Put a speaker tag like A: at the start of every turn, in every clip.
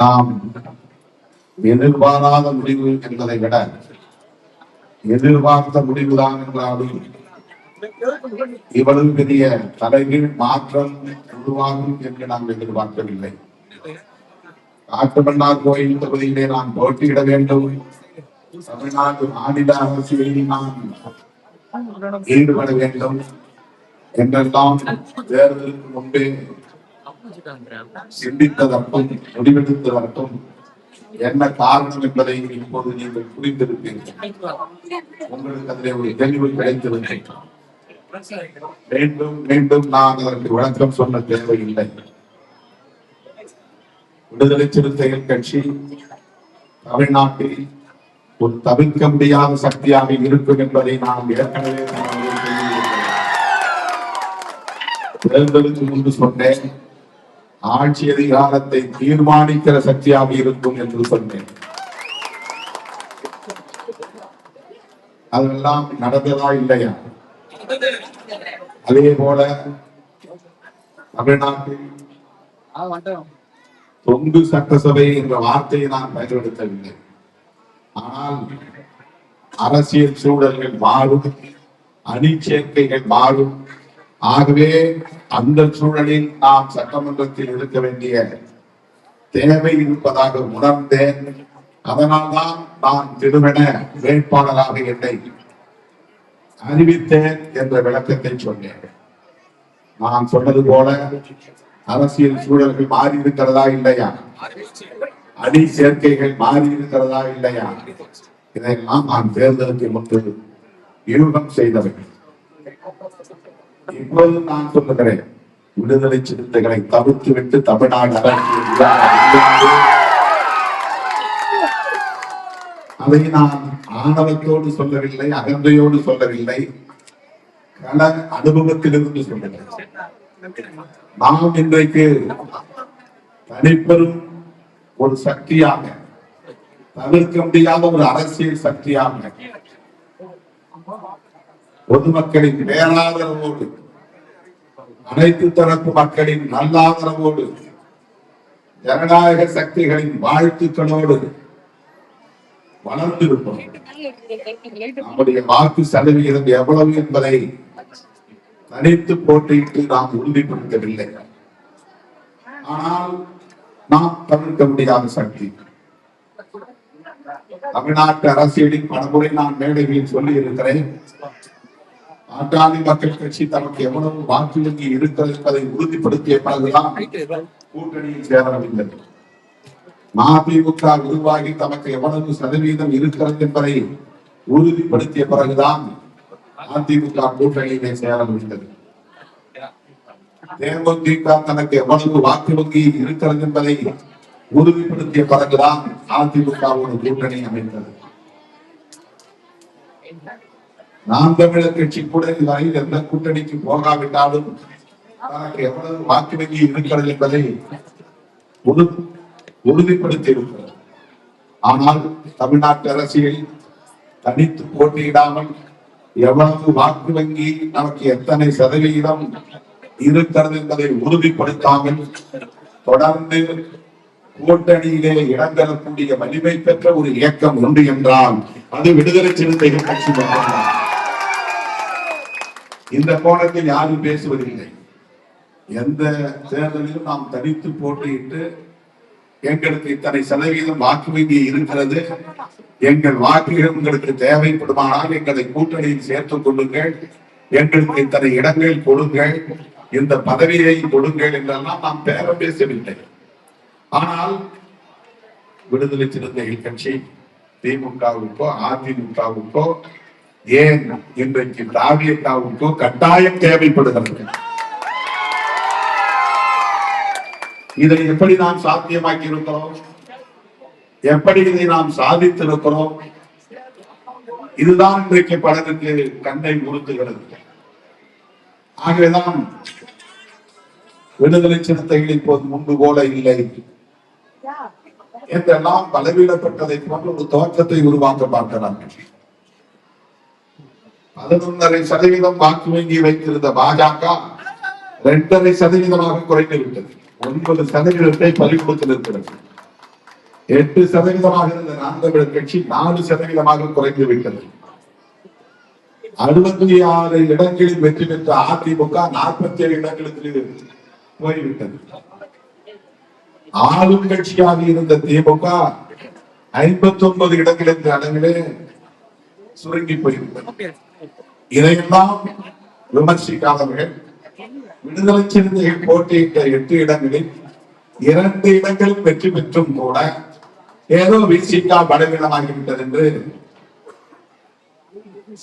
A: நாம் எதிர்பாராத முடிவு என்பதை விட எதிர்பார்த்த முடிவுதான் என்றாலும் இவ்வளவு பெரிய தலைகீழ் மாற்றம் உருவாகும் என்று நாம் எதிர்பார்க்கவில்லை. காட்டுமன்னார் கோயில் தொகுதியிலே நான் போட்டியிட வேண்டும், தமிழ்நாடு மாநில அரசியலில் நான் ஈடுபட வேண்டும் என்றெல்லாம் தேர்தலுக்கு முன்பே சிந்தித்ததற்கும் முடிவெடுத்ததற்கும் என்ன காரணம் என்பதை இப்போது நீங்கள் புரிந்திருப்பீர்கள். உங்களுக்கு அதிலே ஒரு தெளிவு கிடைத்திருக்கிறேன். மீண்டும் மீண்டும் நான் அதற்கு விளக்கம் சொன்ன தேவையில்லை. விடுதலை சிறுத்தைகள் கட்சி தமிழ்நாட்டில் ஒரு தவிர்க்க முடியாத சக்தியாக இருக்கும் என்பதை நாம் ஏற்கனவே தேர்தலுக்கு முன்பு சொன்னேன். ஆட்சி அதிகாரத்தை தீர்மானிக்கிற சக்தியாக இருக்கும் என்று சொன்னேன். அதெல்லாம் நடந்ததா இல்லையா? அதே போல தமிழ்நாட்டில் தொங்கு சட்டசபை என்ற வார்த்தையை நான் பயன்படுத்தவில்லை. ஆனால் அரசியல் சூழல்கள் மாறும், அணி சேர்க்கைகள் மாறும். ஆகவே அந்த சூழலில் நாம் சட்டமன்றத்தில் இருக்க வேண்டிய தேவை இருப்பதாக உணர்ந்தேன். அதனால்தான் நான் திருமண வேட்பாளராக என்னை அறிவித்தேன் என்ற விளக்கத்தை சொன்னேன். நான் சொன்னது போல அரசியல் சூழல்கள் மாறி இருக்கிறதா இல்லையா? அணி சேர்க்கைகள் மாறி இருக்கிறதா இல்லையா? இதையெல்லாம் நான் தேர்தலுக்கு முன்பு யூகம் செய்தவை. இப்போது நான் சொல்லுகிறேன், விடுதலை சிறுத்தைகளை தவிர்த்து விட்டு தமிழ்நாடு அதை நான் ஆணவத்தோடு சொல்லவில்லை, அகந்தையோடு சொல்லவில்லை, கள அனுபவத்திலிருந்து சொல்லுகிறேன். நாம் இன்றைக்கு தனிப்பெரும் ஒரு சக்தியாக, தவிர்க்க முடியாத ஒரு அரசியல் சக்தியாக, பொதுமக்களின் பேராதரவோடு, அனைத்து தரப்பு மக்களின் நல்லாதரவோடு, ஜனநாயக சக்திகளின் வாழ்த்துக்களோடு வளர்ந்திருப்போம். நம்முடைய வாக்கு சதவிகிதம் எவ்வளவு என்பதை தனித்து போட்டியிட்டு நாம் உறுதிப்படுத்தவில்லை. ஆனால் நாம் தவிர்க்க முடியாத சக்தி. தமிழ்நாட்டு அரசியலின் பலமுறை நான் மேடைகளில் சொல்லி இருக்கிறேன். பாட்டாளி மக்கள் கட்சி தமக்கு எவ்வளவு வாக்கு வங்கி இருக்கிறது என்பதை உறுதிப்படுத்திய பிறகுதான் கூட்டணியில் சேரவில்லை. மதிமுக உருவாகி தமக்கு எவ்வளவு சதவீதம் இருக்கிறது என்பதை உறுதிப்படுத்திய பிறகுதான் அதிமுக கூட்டணியிலே சேரவில்லை. தேமுதிக தனக்கு எவ்வளவு வாக்கு வங்கி இருக்கிறது என்பதை உறுதிப்படுத்திய பிறகுதான் அதிமுகவோடு கூட்டணி அமைந்தது. நாம் தமிழர் கட்சி கூட இதுவரையில் எந்த கூட்டணிக்கு போகாவிட்டாலும் தனக்கு எவ்வளவு வாக்கு வங்கி இருக்கிறது என்பதை உறுதிப்படுத்தி இருக்கிறது. ஆனால் தமிழ்நாட்டு அரசியல் தனித்து போட்டியிடாமல் எவ்வளவு வாக்கு வங்கி, நமக்கு எத்தனை சதவீதம் இருக்கிறது என்பதை உறுதிப்படுத்தாமல் தொடர்ந்து கூட்டணியிலே இடம்பெறக்கூடிய வலிமை பெற்ற ஒரு இயக்கம் உண்டு என்றால் அது விடுதலை சிறுத்தைகள் கட்சி மட்டும்தான். இந்த கோணத்தில் யாரும் பேசுவதில்லை. எந்த தேர்தலிலும் நாம் தனித்து போட்டியிட்டு எங்களுக்கு இத்தனை சதவீதம் வாக்கு வங்கி இருக்கிறது, எங்கள் வாக்குகள் உங்களுக்கு தேவைப்படுமானால் எங்களை கூட்டணியில் சேர்த்துக் கொள்ளுங்கள், எங்களுக்கு இத்தனை இடங்கள் கொடுங்கள், இந்த பதவியை கொடுங்கள் என்றெல்லாம் நாம் பேசவில்லை. ஆனால் விடுதலை சிறுத்தைகள் கட்சி திமுகவுக்கோ அதிமுகவுக்கோ ஏன் இன்றைக்கு தாவியக்காவுக்கோ கட்டாயம் தேவைப்படுகிறது. இதை எப்படி நாம் சாத்தியமாக்கி இருக்கிறோம், எப்படி இதை நாம் சாதித்திருக்கிறோம், இதுதான் இன்றைக்கு பலருக்கு கண்ணை உறுத்துகிறது. ஆகவேதான் விடுதலை சிறுத்தைகள் இப்போது முன்பு போல இல்லை என்றெல்லாம் பலவீனப்பட்டதை போன்ற ஒரு தோற்றத்தை உருவாக்க பார்க்கிறார்கள். 11.5% வாக்கு வங்கி வைத்திருந்த பாஜக 2.5% குறைந்து விட்டது. 9% பறி கொடுத்திருக்கிறது. 8% இருந்த நாம் தமிழர் கட்சி 4% குறைந்து விட்டது. 66 இடங்களில் வெற்றி பெற்ற அதிமுக 47 இடங்களுக்கு போய்விட்டது. ஆளும் கட்சியாக இருந்த திமுக 59 இடங்கள் என்ற அளவிலே சுருங்கி போய்விட்டது. இதையெல்லாம் விமர்சிக்காதவர்கள் விடுதலை சிறுத்தைகள் போட்டியிட்ட 8 இடங்களில் 2 இடங்கள் வெற்றி பெற்றும் கூட ஏதோ விசிகா பலவீனமாகிவிட்டது என்று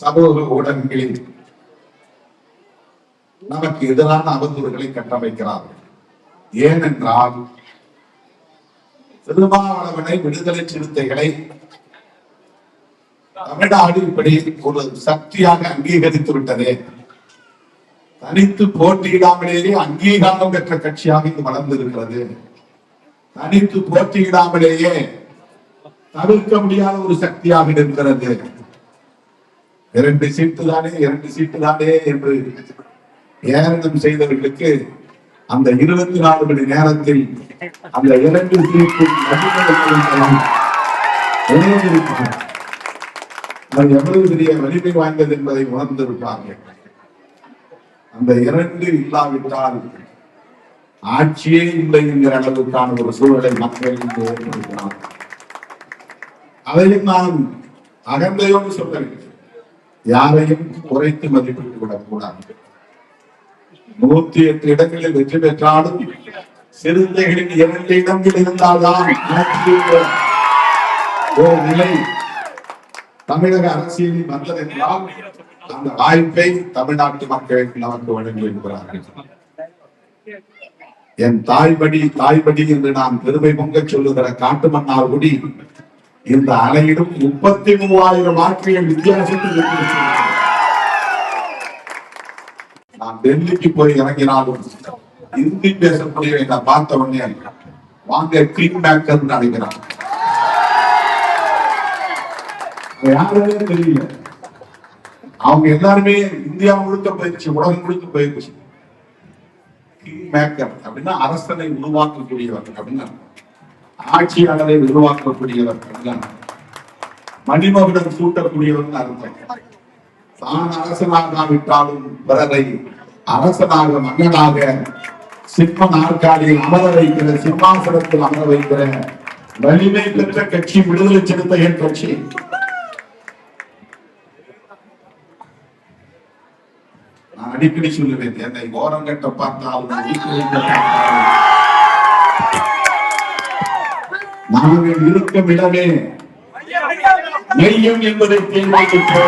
A: சமூக ஊடகங்களில் நமக்கு எதிரான அவதூறுகளை கட்டமைக்கிறார்கள். ஏனென்றால் திருமாவளவனை விடுதலை சிறுத்தைகளை தமிழ்நாடு இப்படி ஒரு சக்தியாக அங்கீகரித்து விட்டதே, தனித்து போட்டியிடாமலேயே அங்கீகாரம் பெற்ற கட்சியாக இது வளர்ந்திருக்கிறது. தனித்து போட்டியிடாமலேயே தவிர்க்க முடியாத ஒரு சக்தியாக இருக்கிறது. 2 சீட்டு தானே என்று ஏரணம் செய்தவர்களுக்கு அந்த 24 மணி நேரத்தில் அந்த 2 சீட்டு அது எவ்வளவு பெரிய வலிமை வாய்ந்தது என்பதை உணர்ந்திருப்பார்கள். அந்த 2 இல்லாவிட்டால் ஆட்சியே இல்லை என்கிற அளவுக்கான ஒரு சூழலை மக்கள் ஏற்படுத்தினார். அதையும் நான் அகந்தையோடு சொல்லவில்லை, யாரையும் குறைத்து மதிப்பிட்டு விடக்கூடாது. 108 இடங்களில் வெற்றி பெற்றாலும் சிறுத்தைகளின் 2 இடங்கள் இருந்தால்தான் ஒரு நிலை தமிழக அரசியலில் வந்தது என்றால் அந்த வாய்ப்பை தமிழ்நாட்டு மக்கள் நமக்கு வழங்கியிருக்கிறார்கள். என் தாய்படி என்று நான் பெருமை பொங்க சொல்லுகிற காட்டுமன்னார்குடி இந்த அலையிலும் 33,000 வாக்குகள் வித்தியாசத்தில் நான் டெல்லிக்கு போய் இறங்கினாலும் இந்தி பேசக்கூடிய நான் பார்த்த உடனே வாங்க கிங் மேக்கர் நினைக்கிறான். யாருமே தெரியல, அவங்க எல்லாருமே இந்தியா முழுக்க போயிடுச்சு, உலகம் முழுக்க போயிடுச்சு. கிங் மேக்கர் அப்படின்னா அரசனை உருவாக்கக்கூடியவர் அப்படின்னா, ஆட்சியாளரை உருவாக்கக்கூடியவர் அப்படின்னா, மணிமகுடம் சூட்டக்கூடியவர் அர்த்தம். தான் அரசனாகாவிட்டாலும் பிறரை அரசனாக மன்னனாக சிம்ம நாற்காலியில் அமர வைக்கிற, சிம்மாசனத்தில் அமர வைக்கிற வலிமை பெற்ற கட்சி விடுதலை சிறுத்தைகள் கட்சி. நான் அடிக்கடி சொல்லுவேன், என்னை ஓரங்கட்ட பார்த்தாலும் நாங்கள் இருக்கும் இடமே மையம் என்பதை தீர்மானித்து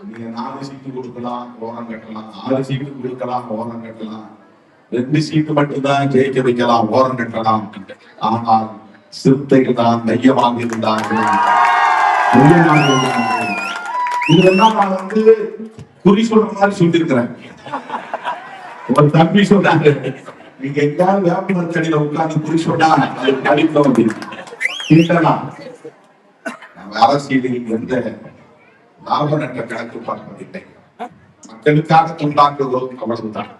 A: நீங்க 4 சீட்டு கொடுக்கலாம், ஓரம் கட்டலாம், 6 சீட்டு கொடுக்கலாம், ஓரம் கட்டலாம், 2 சீட்டு மட்டும்தான் ஜெயிக்க வைக்கலாம், ஓரம் கட்டலாம். ஆனால் சிறுத்தைகள் தான் மையமாக இருந்தார்கள். இதெல்லாம் நான் குறி சொல்ற மாதிரி சொல்லியிருக்கிறேன். ஒரு தம்பி சொன்னாங்க, நீங்க எங்காவது வேப்பமர தடியில உட்கார்ந்து குறி சொன்னா அது படிப்போம் அப்படின்னு. நம்ம அரசியலில் எந்த லாப நட்ட கணக்கு பார்ப்பதில்லை, மக்களுக்காக தொண்டாக்குகிறோம், அவ்வளவுதான்.